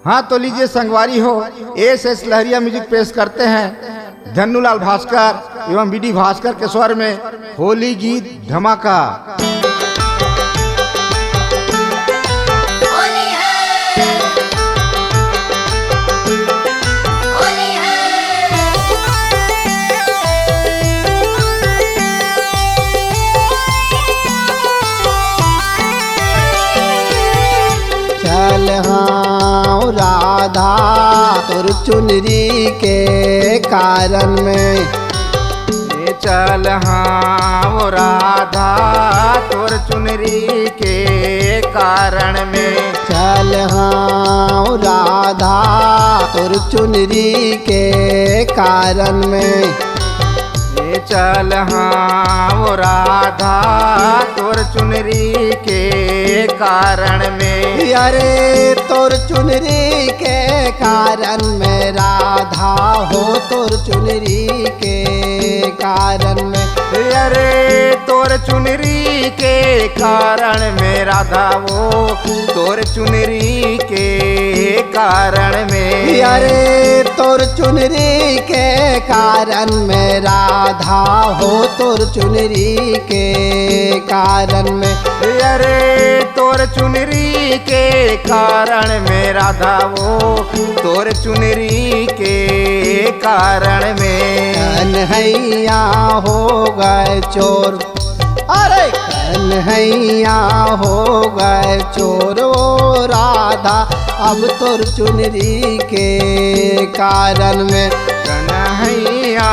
हाँ तो लीजिए संगवारी हो, एस लहरिया म्यूजिक पेश करते हैं धन्नूलाल भास्कर एवं बीडी भास्कर के स्वर में होली गीत धमाका। चल हाँ राधा तोर चुनरी के कारण में, ये चल हाँ वो राधा तोर चुनरी के कारण में। चल हाँ राधा तोर चुनरी के कारण में, ये चल हाँ वो राधा तोर चुनरी के कारण में। अरे तोर चुनरी के कारण में राधा हो, तोर चुनरी के कारण में। अरे तोर चुनरी के कारण में राधा वो, तोर चुनरी के कारण में। अरे तोर चुनरी के कारण में राधा हो, तोर चुनरी के कारण में। अरे तोर चुनरी के कारण में राधा वो, तोर चुनरी के कारण में। कन्हैया हो गए चोर, अरे कन्हैया हो गए चोर ओ राधा अब तोर चुनरी के कारण में। कन्हैया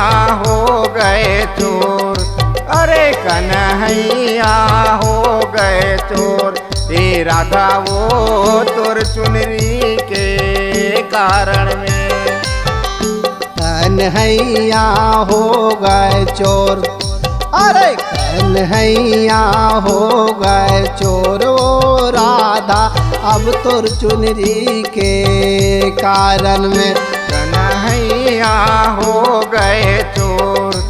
हो गए चोर, अरे कन्हैया हो गए चोर, ए राधा वो तोर चुनरी के कारण में। कन्हैया हो गए चोर, अरे कन्हैया हो गए चोर ओ राधा अब तोर चुनरी के कारण में। कन्हैया हो गए चोर,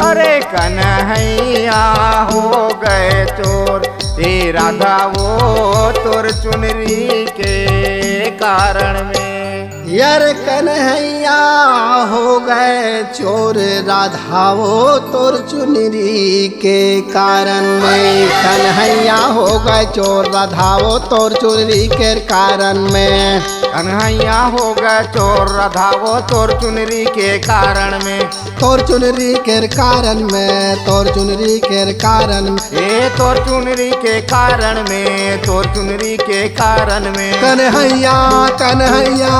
अरे कन्हैया हो गए चोर, ए राधा वो तोर चुनरी के कारण में। यार कन्हैया हो गए चोर राधा वो तोर चुनरी के कारण में। कन्हैया हो गए चोर राधा वो तोर चुनरी के कारण में। कन्हैया हो गए चोर राधा वो तोर चुनरी के कारण में। तोर चुनरी के कारण में, तोर चुनरी के कारण में, ए तोर चुनरी के कारण में, तोर चुनरी के कारण में। कन्हैया कन्हैया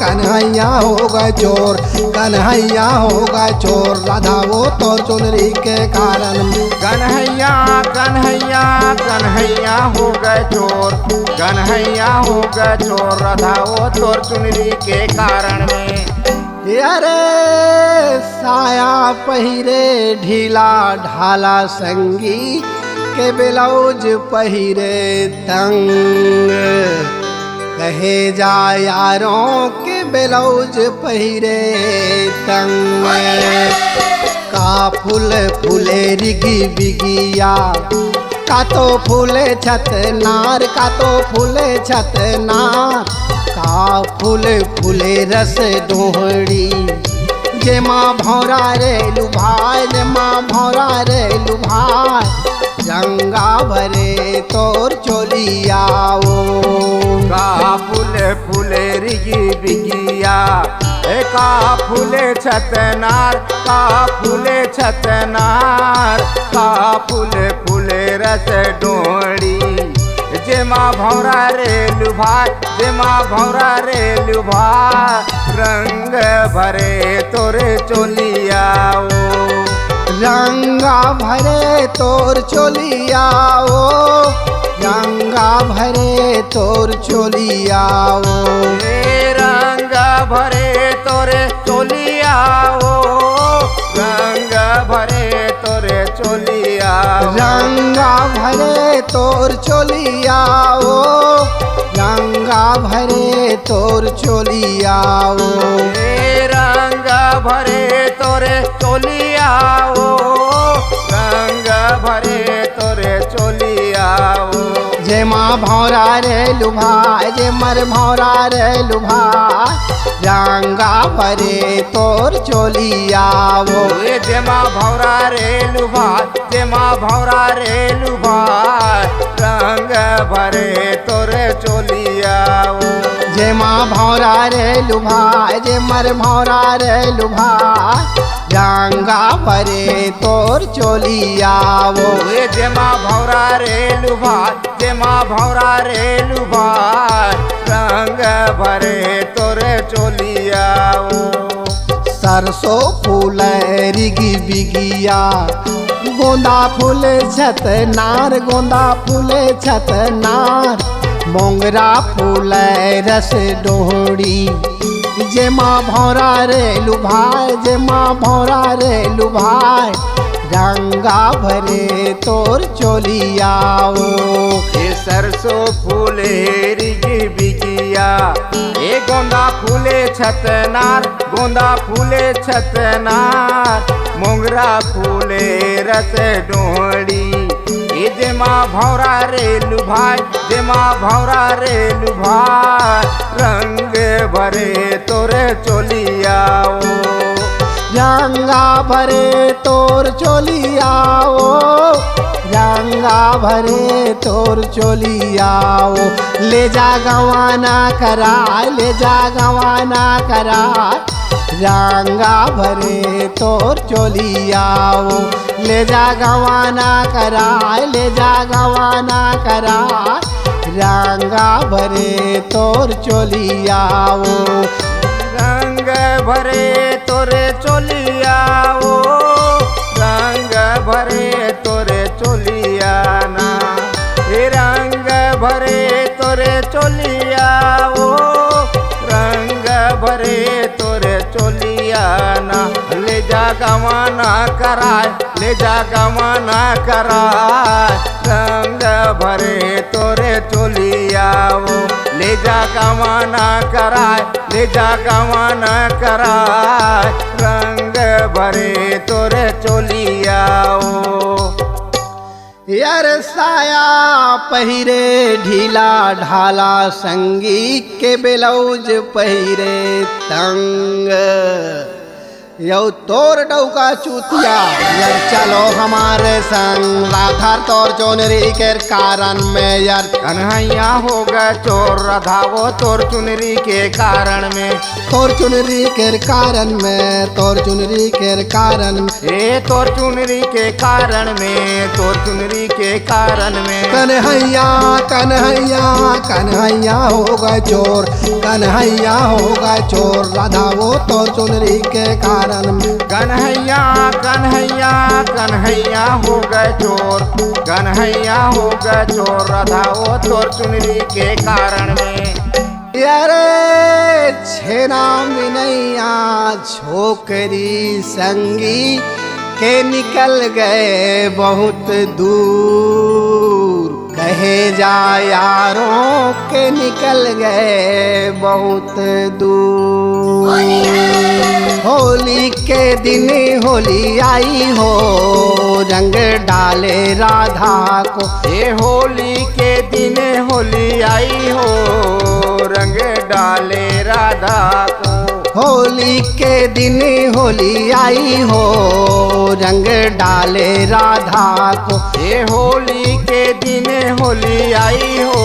कन्हैया हो गए चोर, कन्हैया हो गए चोर राधा वो तोर चुनरी के कारण में। कन्हैया कन्हैया कन्हैया हो गए चोर, कन्हैया हो गए चोर राधा वो तोर चुनरी के कारण में। अरे साया पहिरे ढीला ढाला संगी के ब्लाउज पहिरे तंग, कहे जा यारों के ब्लाउज पहिरे तंग। का फूल फूले रिगी बिगिया, का तो फूले छत नार, का तो फूले छत नार। का फूले फूले रस डोहड़ी, जे माँ भौरा रे लुभाए, जे माँ भौरा रे लुभाए। रंगा भरे तोर चोलिया ओ, का फूले फूले रिगी बिगिया, ए का फूले छतनार, का फूले छतनार। का फूले फूले रस डोड़ी, जे माँ भौरा रे लुभाए, जे माँ भौरा रे लुभाए। रंग भरे तोरे चोलिया ओ, रंगा भरे तोर चोलिया ओ, रंगा भरे तोर चोलिया ओ। ए रंग भरे तोरे चोलिया ओ, रंग भरे तोरे चोलिया। रंगा भरे तोर चोलिया ओ, रंगा भरे तोर चोलिया ओ। ए रंग भरे तोरे चोलिया ओ, रंग भरे तोरे चोलिया ओ। जे माँ भौरा रे लुभा जे मर भौरा रे लुभा रंगा भरे तोर चोलिया वो जे माँ भौरा रे लुभा जे माँ भौरा रे लुभा रंग भरे तोर चोलिया वो जे माँ भौरा रे लुभा जे मर भौरा रे लुभा रंगा भरे तोर चोलिया वो जे माँ भौरा रे लुभा जे माँ भौरा रे लुभा रंग भरे तोर चोलिया वो सरसों फूल रिगी बिगिया गोंदा फूल छत नार गोंदा फूल छत नार मोंगरा फूल रस डोहड़ी जे माँ भौरा रे लुभाए जे माँ भौरा रे लुभाए रंगा भरे तोर चोलिया वो सरसों फूले रिगी बिगिया ए गोंदा फूले छतनार गोंदा फूले छतनार मोंगरा फूले रस डोहड़ी ए जे माँ भौरा रे लुभाए जे माँ भौरा रे लुभाए रंग भरे तोरे चोलिया वो रंगा भरे तोर चोलिया वो रंगा भरे तोर चोलिया वो ले जा गवाना कराए ले जा गवाना कराए रंगा भरे तोर चोलिया वो ले जा गवाना कराए ले जा गवाना कराए रंगा भरे तोर चोलिया वो रंग भरे तोरे चोलिया वो रंग भरे तोरे चोलिया ना हे रंग भरे तोरे चोलिया वो रंग भरे तोरे चोलिया ना ले जा गवाना कराए ले जा गवाना कराए रंग भरे तोरे चोलिया वो ले जा गवाना कराए ले जा गवाना कराए रंग भरे तोरे चोलिया वो यार साया पहिरे ढीला ढाला संगी के ब्लाउज पहिरे तंग यौ तोर डौका चुतिया यार चलो हमारे संग राधा तोर चुनरी के कारण में यार कन्हैया हो गए चोर राधा वो तोर चुनरी के कारण में तोर चुनरी के कारण में तोर चुनरी के कारण ए तोर चुनरी के कारण में तोर चुनरी के कारण में कन्हैया कन्हैया कन्हैया हो गए चोर कन्हैया हो गए चोर राधा वो तोर चुनरी के कारण कन्हैया कन्हैया कन्हैया हो गए चोर कन्हैया हो गए चोर राधा वो तोर चुनरी के कारण में यारे छेना मिनैया छोकरी संगी के निकल गए बहुत दूर कहे जा यारों के निकल गए बहुत दूर होली के दिन होली आई हो रंग डाले राधा को ये होली के दिन होली आई हो रंग डाले राधा को होली के दिन होली आई हो रंग डाले राधा को ये होली के दिन होली आई हो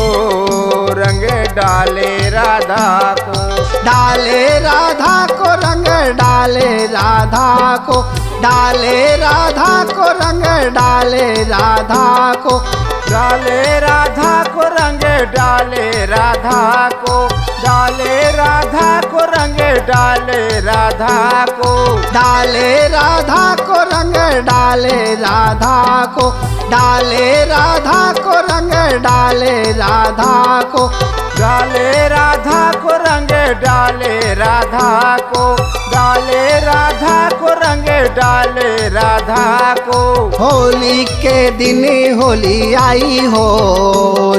रंग डाले राधा को डाले राधा को रंग डाले राधा को डाले राधा को रंग डाले राधा को डाले राधा को रंग डाले राधा को डाले राधा को रंग डाले राधा को डाले राधा को रंग डाले राधा को डाले राधा को रंग डाले राधा को डाले राधा को रंग डाले राधा को डाले राधा को रंग डाले राधा को होली के दिन होली आई हो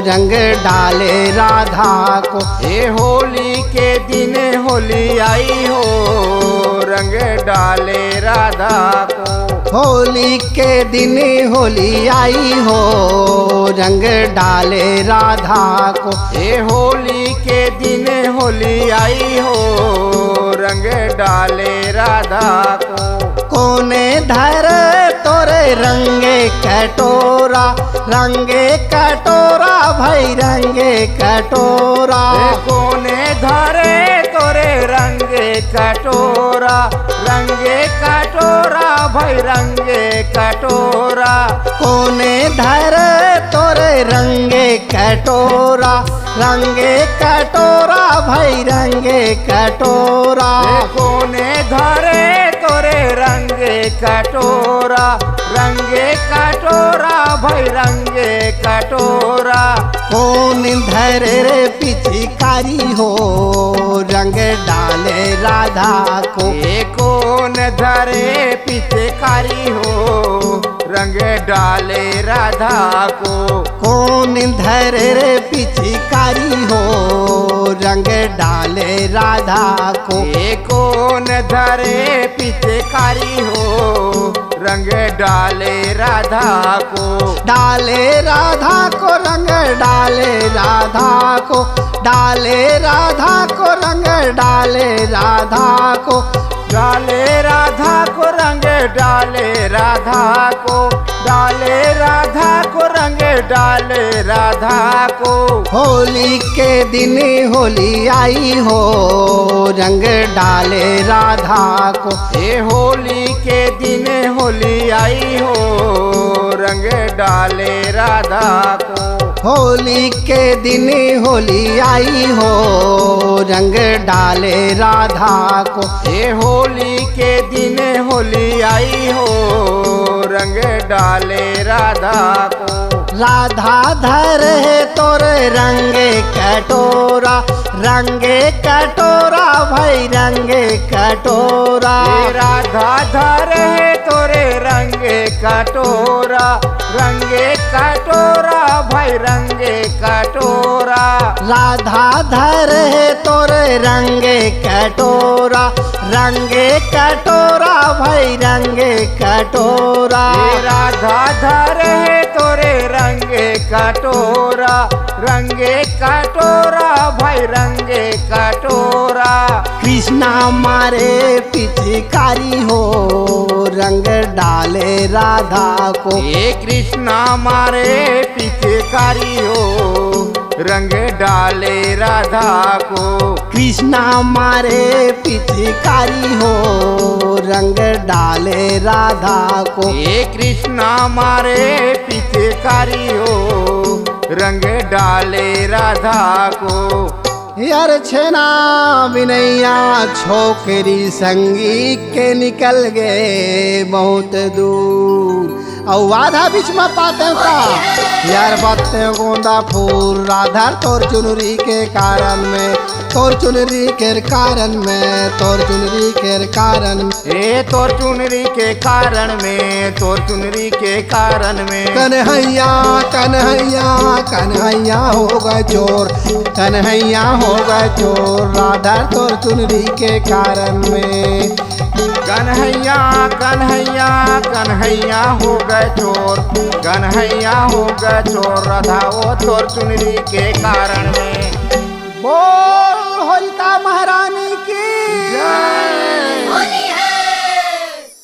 रंग डाले राधा को ये होली के दिन होली आई हो रंग डाले राधा को होली के दिन होली आई हो, रंग डाले राधा को। ये होली के दिन होली आई हो, रंग डाले राधा को। कोने धर तोरे रंगे कटोरा, रंगे कटोरा भाई रंगे कटोरा। कोने धरे तोरे रंगे कटोरा, रंगे कटोरा भाई रंगे कटोरा। कोने धर तोरे रंगे कटोरा, रंगे कटोरा भाई रंगे कटोरा। कोने धरे तोरे रंगे कटोरा, रंगे कटोरा भाई रंगे कटोरा। कौन धरे रे पिचकारी हो, रंग डाले राधा को। ये कौन धरे पिचकारी हो, रंग डाले राधा को। कौन धरे रे पिचकारी हो, रंग डाले राधा को। ये कौन धरे पिचकारी हो, रंग डाले राधा को। डाले राधा को रंग डाले राधा को, डाले राधा को रंग डाले राधा को। डाले राधा को रंग डाले राधा को, डाले राधा को रंग डाले राधा को। होली के दिन होली आई हो, रंग डाले राधा को। ये होली के दिन होली आई हो, रंग डाले राधा को। होली के दिन होली आई हो, रंग डाले राधा को। ये होली के दिन होली आई हो, रंग डाले राधा को। राधा धर है तोरे रंगे कटोरा, रंगे कटोरा भाई रंगे कटोरा। राधा धर है तोरे रंगे कटोरा, रंगे कटोरा भाई रंगे कटोरा। राधा धर है तोरे रंगे कटोरा, रंगे कटोरा भाई रंगे कटोरा। राधा धर है तोरे रंगे कटोरा, रंगे कटोरा भाई रंगे कटोरा। कृष्णा मारे पिचकारी हो, रंग डाले राधा को। ये कृष्णा मारे पिचकारी हो, रंग डाले राधा को। कृष्णा मारे पिचकारी हो, रंग डाले राधा को। ये कृष्णा मारे पिचकारी हो, रंग डाले राधा को। यार छेना बिनैया छोकरी संगी के निकल गए बहुत दूर। और आधा बीच में पाते का यार बातें गोंदा फूल राधा तोर चुनरी के कारण में, तोर चुनरी के कारण में, तोर चुनरी के कारण में। ए तोर चुनरी के कारण में, तोर चुनरी के कारण में। कन्हैया कन्हैया कन्हैया हो गए चोर, कन्हैया हो गए चोर राधा तोर चुनरी के कारण में। कन्हैया कन्हैया कन्हैया हो गए चोर, कन्हैया हो गए चोर राधा वो तोर चुनरी के कारण में। बोल होलिका महारानी की जय।